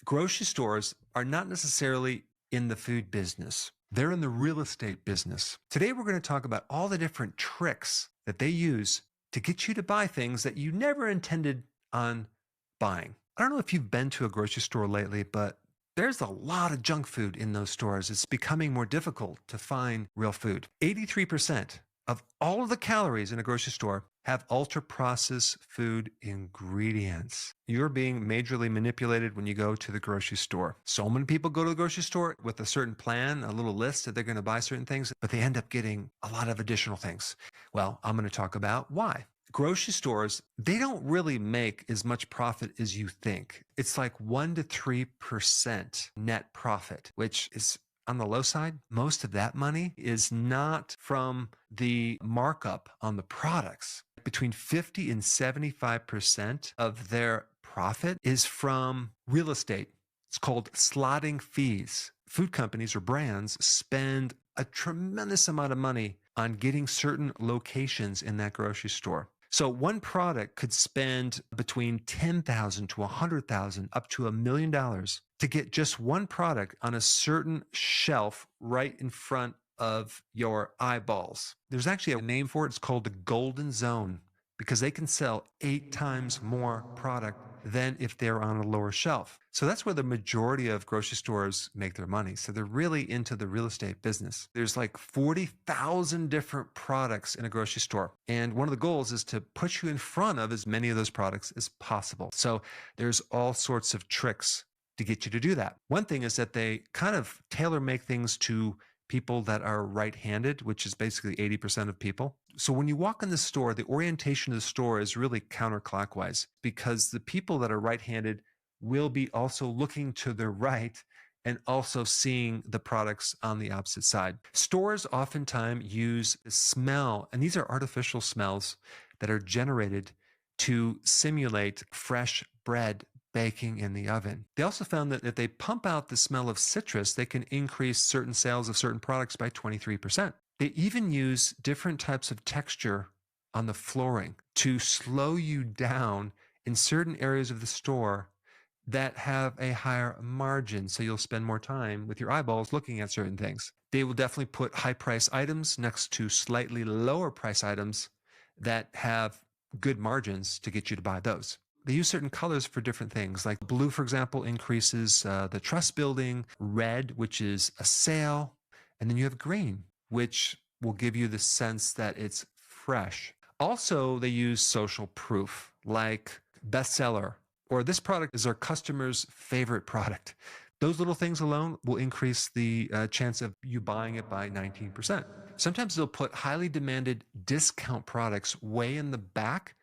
Grocery stores are not necessarily in the food business. They're in the real estate business. Today, we're going to talk about all the different tricks that they use to get you to buy things that you never intended on buying. I don't know if you've been to a grocery store lately, but there's a lot of junk food in those stores. It's becoming more difficult to find real food. 83% of all of the calories in a grocery store have ultra-processed food ingredients. You're being majorly manipulated when you go to the grocery store. So many people go to the grocery store with a certain plan, a little list that they're going to buy certain things, but they end up getting a lot of additional things. Well, I'm going to talk about why. Grocery stores, they don't really make as much profit as you think. It's like 1 to 3% net profit, which is on the low side. Most of that money is not from the markup on the products. Between 50 and 75% of their profit is from real estate. It's called slotting fees. Food companies or brands spend a tremendous amount of money on getting certain locations in that grocery store. So one product could spend between $10,000 to $100,000 up to $1 million to get just one product on a certain shelf right in front of your eyeballs. There's actually a name for it. It's called the golden zone because they can sell 8 times more product than if they're on a lower shelf. So that's where the majority of grocery stores make their money. So they're really into the real estate business. There's like 40,000 different products in a grocery store. And one of the goals is to put you in front of as many of those products as possible. So there's all sorts of tricks to get you to do that. One thing is that they kind of tailor make things to people that are right-handed, which is basically 80% of people. So when you walk in the store, the orientation of the store is really counterclockwise because the people that are right-handed will be also looking to the right and also seeing the products on the opposite side. Stores oftentimes use smell, and these are artificial smells that are generated to simulate fresh bread baking in the oven. They also found that if they pump out the smell of citrus, they can increase certain sales of certain products by 23%. They even use different types of texture on the flooring to slow you down in certain areas of the store that have a higher margin, so you'll spend more time with your eyeballs looking at certain things. They will definitely put high price items next to slightly lower price items that have good margins to get you to buy those. They use certain colors for different things. Like blue, for example, increases the trust building, red, which is a sale, and then you have green, which will give you the sense that it's fresh. Also, they use social proof, like bestseller, or this product is our customer's favorite product. Those little things alone will increase the chance of you buying it by 19%. Sometimes they'll put highly demanded discount products way in the back,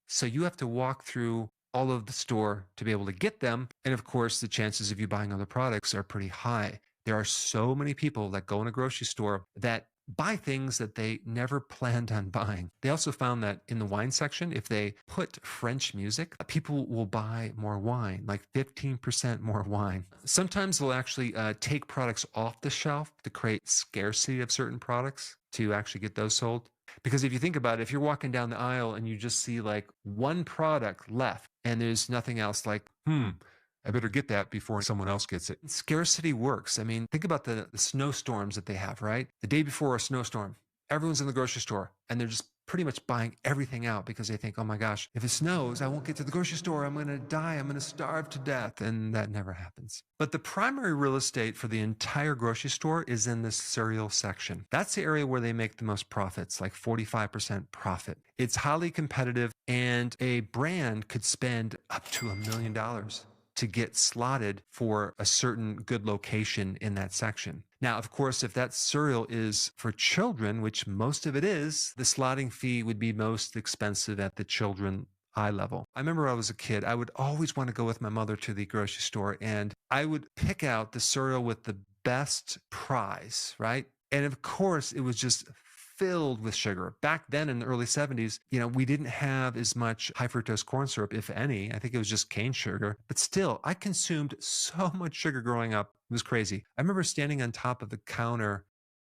so you have to walk through all of the store to be able to get them. And of course, the chances of you buying other products are pretty high. There are so many people that go in a grocery store that buy things that they never planned on buying. They also found that in the wine section, if they put French music, people will buy more wine, like 15% more wine. Sometimes they'll actually take products off the shelf to create scarcity of certain products to actually get those sold. Because if you think about it, if you're walking down the aisle and you just see like one product left and there's nothing else, like, I better get that before someone else gets it. Scarcity works. I mean, think about the snowstorms that they have, right? The day before a snowstorm, everyone's in the grocery store and they're just pretty much buying everything out because they think, oh my gosh, if it snows, I won't get to the grocery store. I'm going to die. I'm going to starve to death. And that never happens. But the primary real estate for the entire grocery store is in the cereal section. That's the area where they make the most profits, like 45% profit. It's highly competitive and a brand could spend up to $1 million to get slotted for a certain good location in that section. Now, of course, if that cereal is for children, which most of it is, the slotting fee would be most expensive at the children eye level. I remember when I was a kid, I would always want to go with my mother to the grocery store and I would pick out the cereal with the best prize, right? And of course, it was just filled with sugar. Back then in the early 70s, we didn't have as much high fructose corn syrup, if any. I think it was just cane sugar. But still, I consumed so much sugar growing up. It was crazy. I remember standing on top of the counter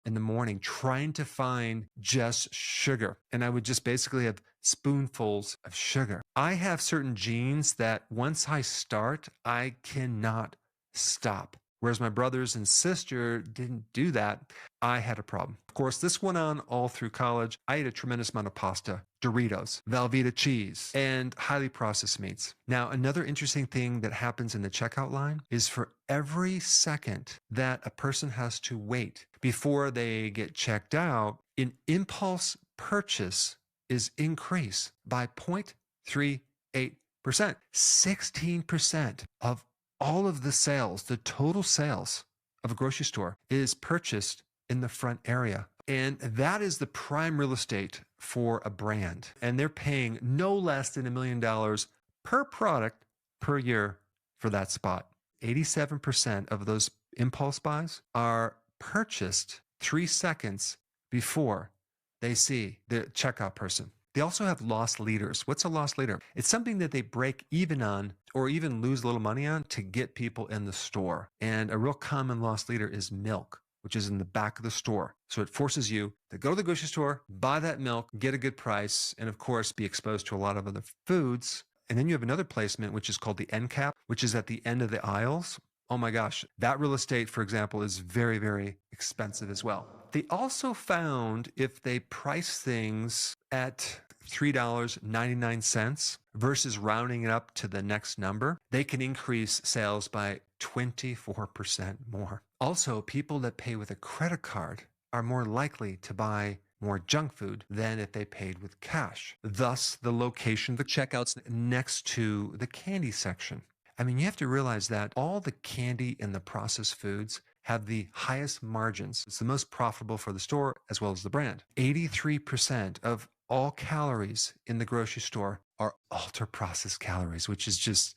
in the morning trying to find just sugar. And I would just basically have spoonfuls of sugar. I have certain genes that once I start, I cannot stop. Whereas my brothers and sister didn't do that, I had a problem. Of course, this went on all through college. I ate a tremendous amount of pasta, Doritos, Velveeta cheese, and highly processed meats. Now, another interesting thing that happens in the checkout line is for every second that a person has to wait before they get checked out, an impulse purchase is increased by 0.38%. 16% of all of the sales, the total sales of a grocery store is purchased in the front area. And that is the prime real estate for a brand. And they're paying no less than $1 million per product per year for that spot. 87% of those impulse buys are purchased 3 seconds before they see the checkout person. They also have lost leaders. What's a lost leader? It's something that they break even on or even lose a little money on to get people in the store. And a real common lost leader is milk, which is in the back of the store. So it forces you to go to the grocery store, buy that milk, get a good price, and of course, be exposed to a lot of other foods. And then you have another placement, which is called the end cap, which is at the end of the aisles. Oh my gosh, that real estate, for example, is very, very expensive as well. They also found if they price things at $3.99 versus rounding it up to the next number, they can increase sales by 24% more. Also, people that pay with a credit card are more likely to buy more junk food than if they paid with cash. Thus, the location of the checkouts next to the candy section. I mean, you have to realize that all the candy and the processed foods have the highest margins. It's the most profitable for the store as well as the brand. 83% of all calories in the grocery store are ultra-processed calories, which is just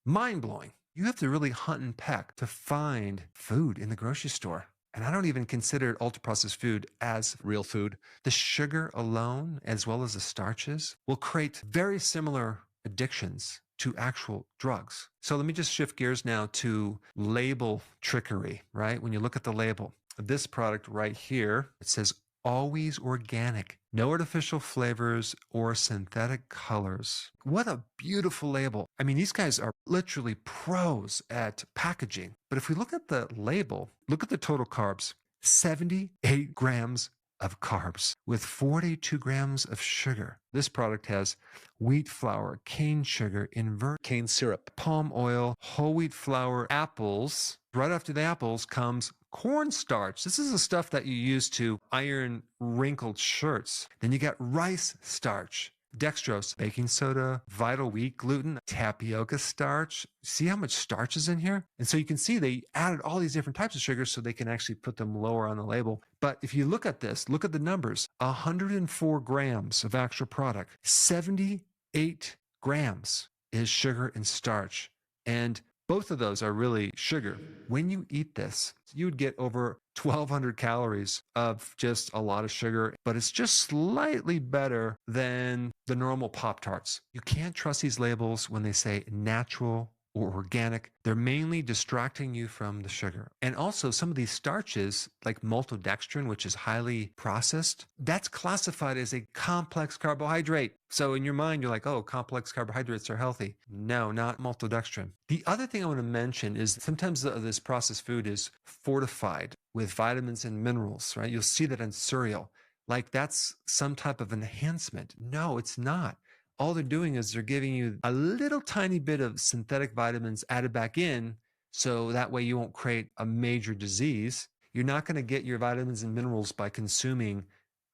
mind-blowing. You have to really hunt and peck to find food in the grocery store. And I don't even consider ultra-processed food as real food. The sugar alone, as well as the starches, will create very similar addictions to actual drugs. So let me just shift gears now to label trickery, right? When you look at the label of this product right here, it says always organic, no artificial flavors or synthetic colors. What a beautiful label. I mean, these guys are literally pros at packaging. But if we look at the label, look at the total carbs, 78 grams of carbs with 42 grams of sugar. This product has wheat flour, cane sugar, invert cane syrup, palm oil, whole wheat flour, apples. Right after the apples comes cornstarch. This is the stuff that you use to iron wrinkled shirts. Then you got rice starch, dextrose, baking soda, vital wheat gluten, tapioca starch. See how much starch is in here? And so you can see they added all these different types of sugars so they can actually put them lower on the label. But if you look at this, look at the numbers, 104 grams of actual product, 78 grams is sugar and starch. And both of those are really sugar. When you eat this, you would get over 1,200 calories of just a lot of sugar, but it's just slightly better than the normal Pop-Tarts. You can't trust these labels when they say natural or organic. They're mainly distracting you from the sugar. And also some of these starches, like maltodextrin, which is highly processed, that's classified as a complex carbohydrate. So in your mind, you're like, oh, complex carbohydrates are healthy. No, not maltodextrin. The other thing I want to mention is sometimes this processed food is fortified with vitamins and minerals, right? You'll see that in cereal. Like that's some type of enhancement. No, it's not. All they're doing is they're giving you a little tiny bit of synthetic vitamins added back in, so that way you won't create a major disease. You're not going to get your vitamins and minerals by consuming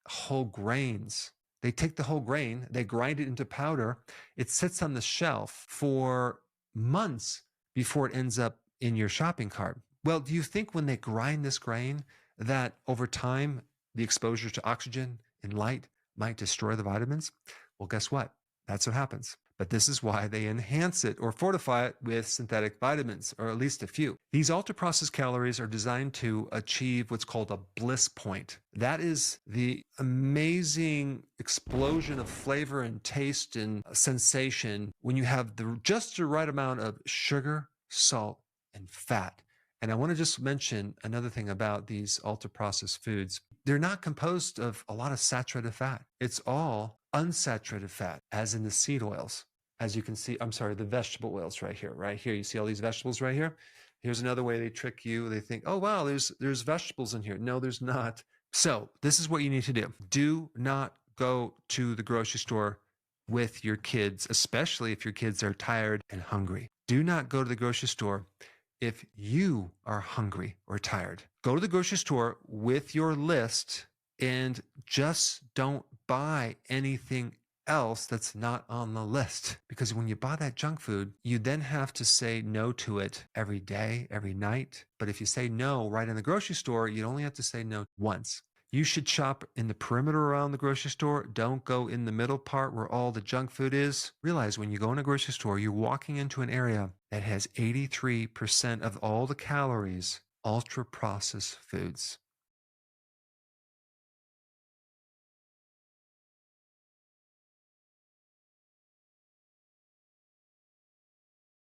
whole grains. They take the whole grain, they grind it into powder. It sits on the shelf for months before it ends up in your shopping cart. Well, do you think when they grind this grain that over time, the exposure to oxygen and light might destroy the vitamins? Well, guess what? That's what happens. But this is why they enhance it or fortify it with synthetic vitamins, or at least a few. These ultra-processed calories are designed to achieve what's called a bliss point. That is the amazing explosion of flavor and taste and sensation when you have just the right amount of sugar, salt, and fat. And I want to just mention another thing about these ultra-processed foods. They're not composed of a lot of saturated fat. It's all unsaturated fat, as in the seed oils. As you can see, I'm sorry, the vegetable oils right here. You see all these vegetables right here? Here's another way they trick you. They think, oh, wow, there's vegetables in here. No, there's not. So this is what you need to do. Do not go to the grocery store with your kids, especially if your kids are tired and hungry. Do not go to the grocery store if you are hungry or tired. Go to the grocery store with your list and just don't buy anything else that's not on the list. Because when you buy that junk food, you then have to say no to it every day, every night. But if you say no right in the grocery store, you only have to say no once. You should shop in the perimeter around the grocery store. Don't go in the middle part where all the junk food is. Realize when you go in a grocery store, you're walking into an area that has 83% of all the calories, ultra-processed foods.